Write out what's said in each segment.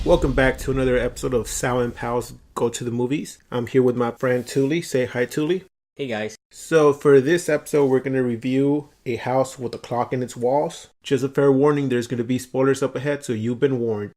Welcome back to another episode of Sal and Pal's Go to the Movies. I'm here with my friend Touly. Say hi, Touly. Hey guys. So for this episode, we're going to review A House with a Clock in Its Walls. Just a fair warning, there's going to be spoilers up ahead, so you've been warned.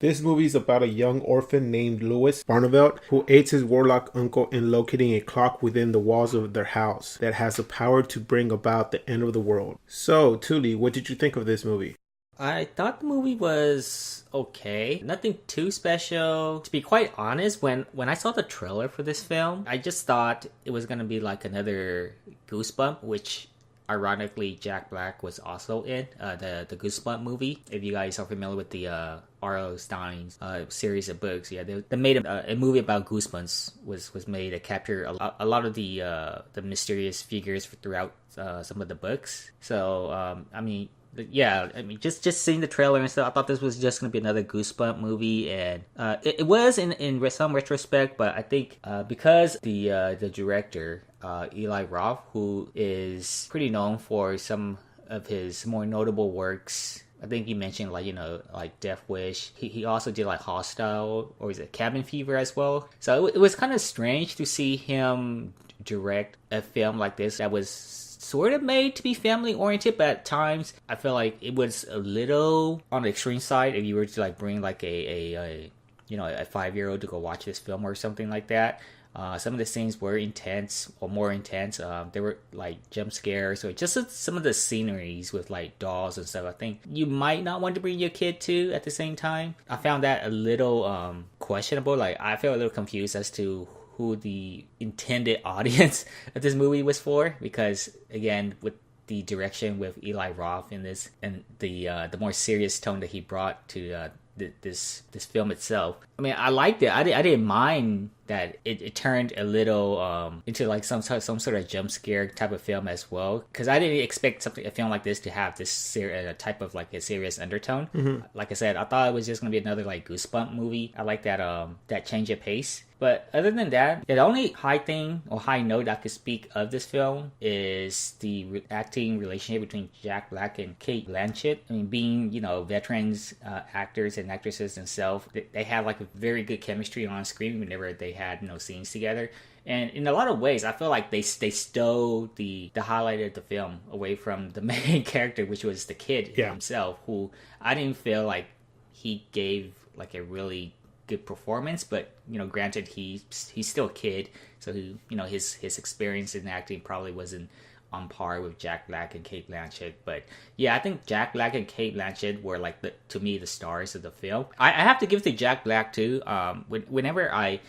This movie is about a young orphan named Louis Barneveld who aids his warlock uncle in locating a clock within the walls of their house that has the power to bring about the end of the world. So, Touly, what did you think of this movie? I thought the movie was okay. Nothing too special. To be quite honest, when I saw the trailer for this film, I just thought it was going to be like another Goosebump, which ironically Jack Black was also in the Goosebump movie. If you guys are familiar with the R.L. Stein's series of books, they made a movie about Goosebumps was made to capture a lot of the mysterious figures throughout some of the books. So just seeing the trailer and stuff, I thought this was just going to be another Goosebump movie, and it was in some retrospect, but I think because the director, Eli Roth, who is pretty known for some of his more notable works, I think you mentioned like Death Wish. He also did like Hostile, or is it Cabin Fever as well. So it was kind of strange to see him direct a film like this that was sort of made to be family oriented, but at times I feel like it was a little on the extreme side if you were to like bring like a 5-year-old to go watch this film or something like that. Some of the scenes were intense or more intense. There were like jump scares or just some of the sceneries with like dolls and stuff. I think you might not want to bring your kid to at the same time. I found that a little questionable. Like I felt a little confused as to who the intended audience of this movie was for, because again, with the direction with Eli Roth in this and the more serious tone that he brought to this film itself, I mean, I liked it. I didn't mind that it turned a little into like some sort of jump scare type of film as well, because I didn't expect a film like this to have this type of like a serious undertone. Mm-hmm. Like I said, I thought it was just gonna be another like Goosebump movie. I like that change of pace. But other than that, the only high note I could speak of this film is the acting relationship between Jack Black and Cate Blanchett. I mean, being, veterans, actors and actresses themselves, they have like a very good chemistry on screen whenever they had, scenes together. And in a lot of ways, I feel like they stole the highlight of the film away from the main character, which was the kid himself, who I didn't feel like he gave like a really good performance, but granted, he's still a kid, so his experience in acting probably wasn't on par with Jack Black and Cate Blanchett. But yeah, I think Jack Black and Cate Blanchett were like to me the stars of the film. I have to give it to Jack Black too. Whenever I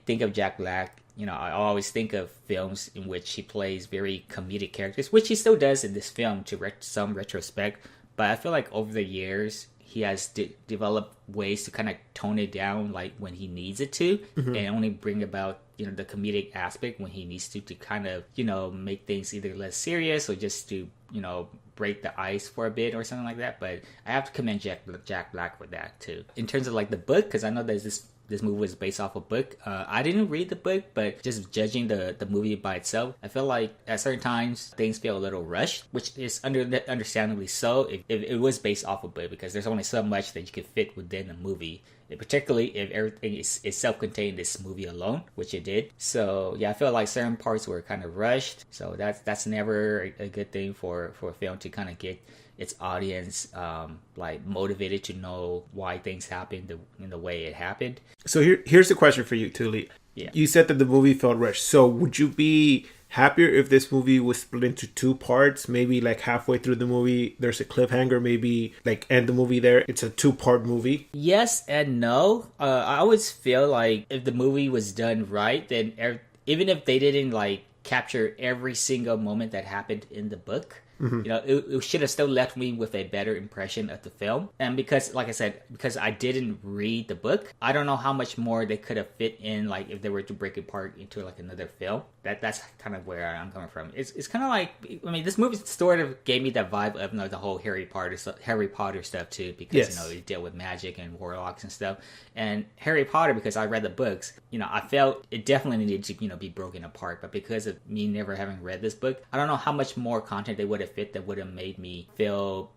think of Jack Black, I always think of films in which he plays very comedic characters, which he still does in this film to some retrospect. But I feel like over the years, he has developed ways to kind of tone it down, like when he needs it to, mm-hmm. and only bring about the comedic aspect when he needs to kind of make things either less serious or just to break the ice for a bit or something like that. But I have to commend Jack Black for that too. In terms of like the book, because I know there's this movie was based off a book. I didn't read the book, but just judging the movie by itself, I feel like at certain times things feel a little rushed, which is understandably so if it was based off a book, because there's only so much that you can fit within a movie, particularly if everything is self-contained, this movie alone, which it did. So yeah, I feel like certain parts were kind of rushed. So that's never a good thing for a film to kind of get its audience like motivated to know why things happened in the way it happened. So here's the question for you, Touly. Yeah. You said that the movie felt rushed. So would you be happier if this movie was split into two parts? Maybe like halfway through the movie, there's a cliffhanger, maybe like end the movie there. It's a 2-part movie. Yes and no. I always feel like if the movie was done right, then even if they didn't like capture every single moment that happened in the book, mm-hmm. It should have still left me with a better impression of the film. And because, like I said, because I didn't read the book, I don't know how much more they could have fit in, like if they were to break it apart into like another film. That's kind of where I'm coming from. It's kind of like, I mean, this movie sort of gave me that vibe of the whole Harry Potter stuff too, because it dealt with magic and warlocks and stuff. And Harry Potter, because I read the books, I felt it definitely needed to be broken apart. But because of me never having read this book, I don't know how much more content they would have fit that would have made me feel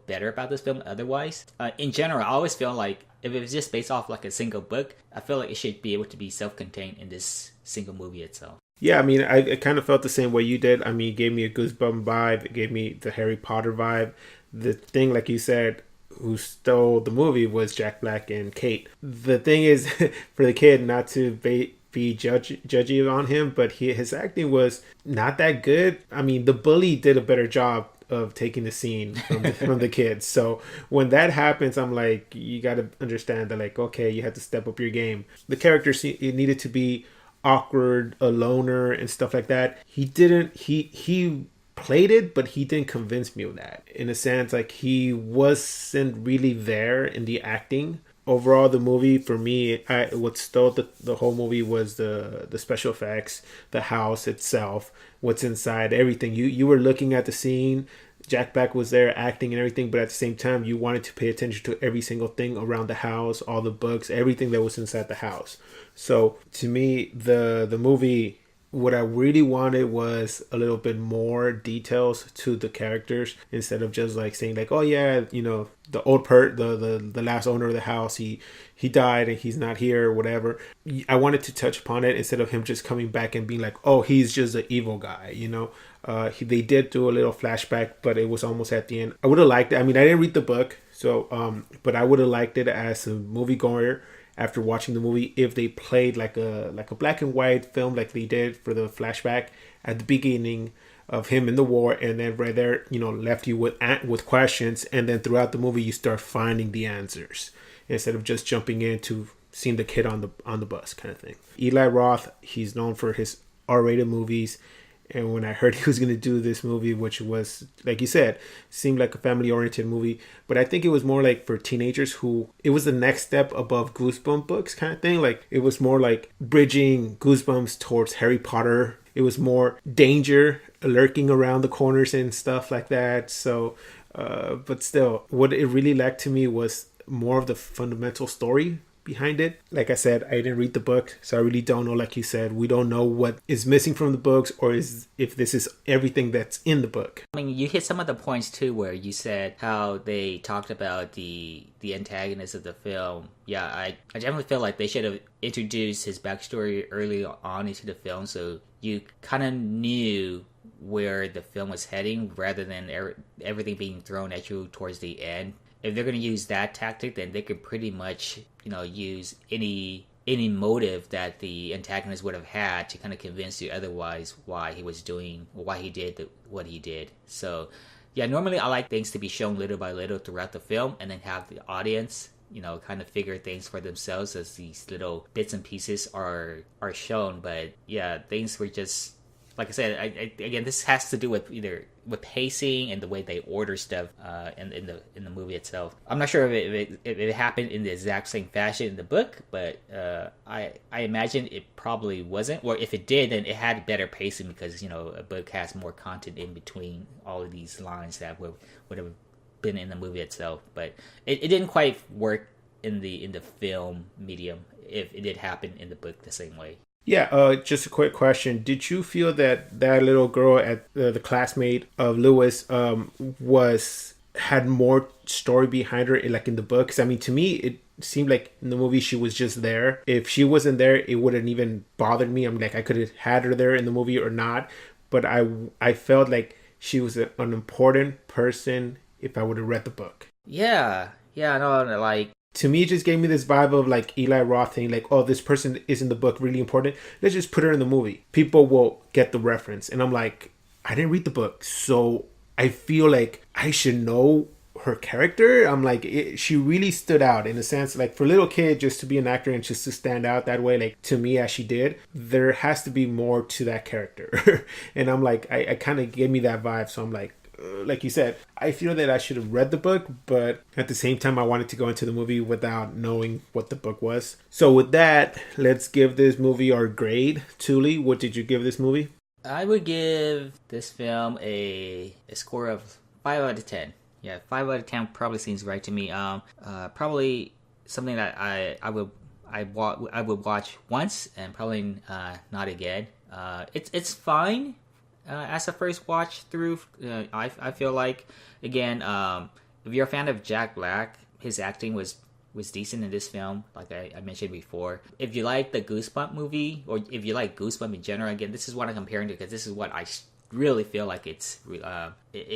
better about this film otherwise. In general, I always feel like if it was just based off like a single book, I feel like it should be able to be self-contained in this single movie itself. Yeah, I mean, I kind of felt the same way you did. I mean, it gave me a Goosebump vibe. It gave me the Harry Potter vibe. The thing, like you said, who stole the movie was Jack Black and Kate. The thing is, for the kid, not to be judgy on him, but his acting was not that good. I mean, the bully did a better job of taking the scene from the kids. So when that happens, I'm like, you got to understand that, like, okay, you have to step up your game. The character, it needed to be awkward, a loner, and stuff like that. He didn't. He played it, but he didn't convince me of that. In a sense, like, he wasn't really there in the acting. Overall, the movie for me, what stole the whole movie was the special effects, the house itself, what's inside, everything. You were looking at the scene. Jack Black was there acting and everything, but at the same time, you wanted to pay attention to every single thing around the house, all the books, everything that was inside the house. So to me, the movie, what I really wanted was a little bit more details to the characters, instead of just like saying like, oh yeah, the old the last owner of the house, he died and he's not here or whatever. I wanted to touch upon it instead of him just coming back and being like, oh, he's just an evil guy, they did do a little flashback, but it was almost at the end. I would have liked it. I mean, I didn't read the book, so but I would have liked it as a moviegoer after watching the movie if they played like a black and white film like they did for the flashback at the beginning of him in the war, and then right there, left you with questions, and then throughout the movie you start finding the answers instead of just jumping into seeing the kid on the bus kind of thing. Eli Roth, he's known for his R-rated movies. And when I heard he was going to do this movie, which was, like you said, seemed like a family-oriented movie, but I think it was more like for teenagers it was the next step above Goosebump books kind of thing. Like, it was more like bridging Goosebumps towards Harry Potter. It was more danger lurking around the corners and stuff like that. So, but still, what it really lacked to me was more of the fundamental story behind it. Like I said, I didn't read the book, so I really don't know. Like you said, we don't know what is missing from the books, or if this is everything that's in the book. I mean, you hit some of the points too, where you said how they talked about the antagonist of the film. Yeah, I definitely feel like they should have introduced his backstory early on into the film, so you kind of knew where the film was heading, rather than everything being thrown at you towards the end. If they're going to use that tactic, then they could pretty much, use any motive that the antagonist would have had to kind of convince you otherwise why he was doing, or why he did what he did. So, yeah, normally I like things to be shown little by little throughout the film, and then have the audience, kind of figure things for themselves as these little bits and pieces are shown. But yeah, things were just, like I said, again, this has to do with either with pacing and the way they order stuff in the movie itself. I'm not sure if it happened in the exact same fashion in the book, but I imagine it probably wasn't. Or if it did, then it had better pacing, because a book has more content in between all of these lines that would have been in the movie itself. But it didn't quite work in the film medium if it did happen in the book the same way. Yeah, just a quick question. Did you feel that little girl at the classmate of Lewis had more story behind her, like in the book? 'Cause, I mean, to me, it seemed like in the movie she was just there. If she wasn't there, it wouldn't even bothered me. I'm like, I could have had her there in the movie or not, but I felt like she was an important person if I would have read the book. Yeah, no, like, to me, it just gave me this vibe of like Eli Roth saying like, oh, this person is in the book really important. Let's just put her in the movie. People will get the reference. And I'm like, I didn't read the book, so I feel like I should know her character. I'm like, she really stood out in a sense, like for a little kid, just to be an actor and just to stand out that way, like to me as she did, there has to be more to that character. And I'm like, I kind of gave me that vibe. So I'm like you said, I feel that I should have read the book, but at the same time, I wanted to go into the movie without knowing what the book was. So with that, let's give this movie our grade. Touly, what did you give this movie? I would give this film a score of 5 out of 10. Yeah, 5 out of 10 probably seems right to me. Probably something that I would watch once and probably not again. It's fine. as a first watch through. I feel like, again, if you're a fan of Jack Black, his acting was decent in this film, like I mentioned before. If you like the Goosebump movie, or if you like Goosebump in general, again, this is what I'm comparing to, because this is what I really feel like it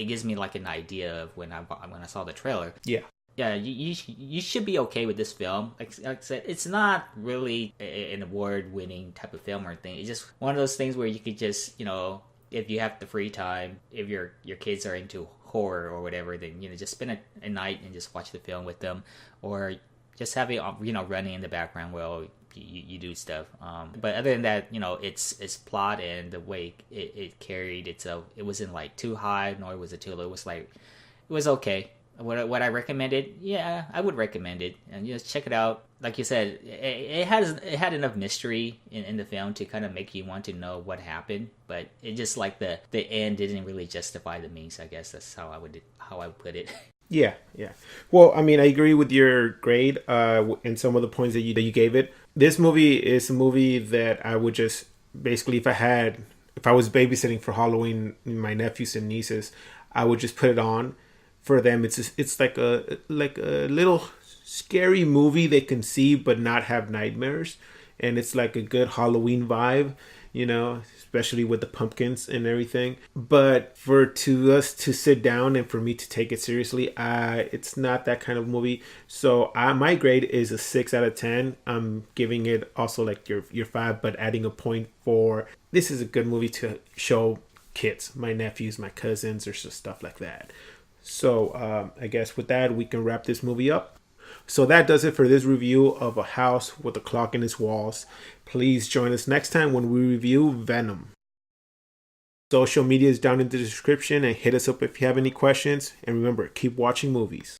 gives me like an idea of when I saw the trailer. Yeah. Yeah, you should be okay with this film. Like I said, it's not really an award-winning type of film or thing. It's just one of those things where you could just, if you have the free time, if your kids are into horror or whatever, then just spend a night and just watch the film with them, or just have it running in the background while you do stuff. But other than that, its plot and the way it carried itself, it wasn't like too high, nor was it too low. It was like, it was okay. What I recommended, yeah, I would recommend it, and just check it out. Like you said, it had enough mystery in the film to kind of make you want to know what happened, but it just like the end didn't really justify the means. I guess that's how I would put it. Yeah. Well, I mean, I agree with your grade and some of the points that you gave it. This movie is a movie that I would just basically, if I was babysitting for Halloween my nephews and nieces, I would just put it on for them. It's like a little scary movie they can see but not have nightmares, and it's like a good Halloween vibe, especially with the pumpkins and everything. But for us to sit down and for me to take it seriously, it's not that kind of movie. So my grade is a 6 out of 10. I'm giving it also like your 5, but adding a point for this is a good movie to show kids, my nephews, my cousins, or stuff like that. So I guess with that, we can wrap this movie up. So that does it for this review of A House with a Clock in Its Walls. Please join us next time when we review Venom. Social media is down in the description, and hit us up if you have any questions. And remember, keep watching movies.